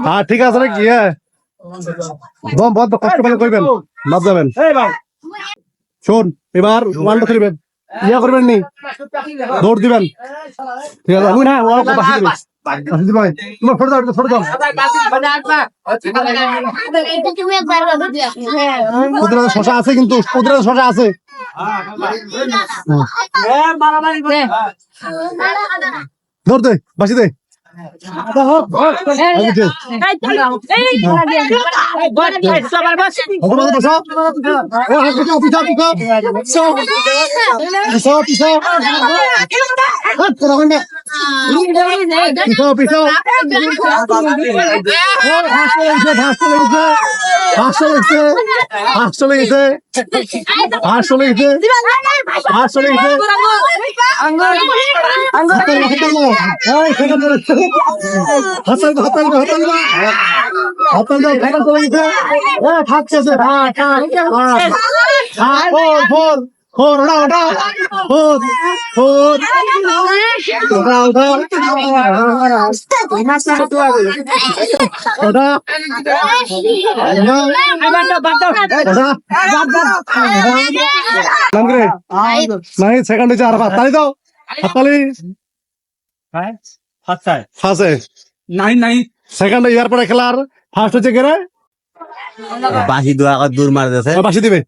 হ্যাঁ ঠিক আছে নাকি? হ্যাঁ বহুত কষ্ট করে করবেন, বাদ যাবেন। শোন, এবার ওয়ানটা খেলবেন, ইয়া করবেন নি, দৌড় দিবেন, ঠিক আছে? আমি না তোমার ফটো দাও, ফটো দাও। শশা আছে কিন্তু, শশা আছে। ধর দে, বাসি দে। সেকেন্ড হচ্ছে আর হাততালি দাও, হাততালি। সেকেন্ড এয়ারপোর্টে খেলার ফার্স্ট হচ্ছে কে রে? বাসি দূর মার দিয়েছে, বাসি দিবে।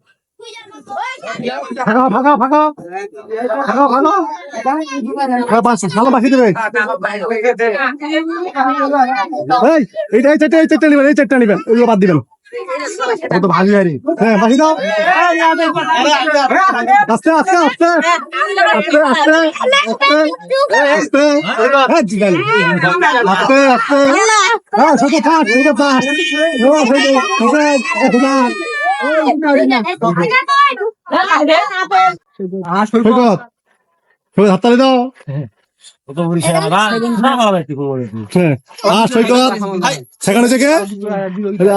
বাসি দিবে। এই চারটা নিবেন, ওইগুলো বাদ দিবেন। তো ভালো হারি। হ্যাঁ বাসি দাও। আস্তে আস্তে আস্তে আস্তে আস্তে হাততালি দাও।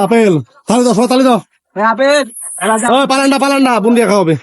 আপেল তালি দাও, তালি দাও। পালান্ডা বুন্দিয়া খাওয়াবে।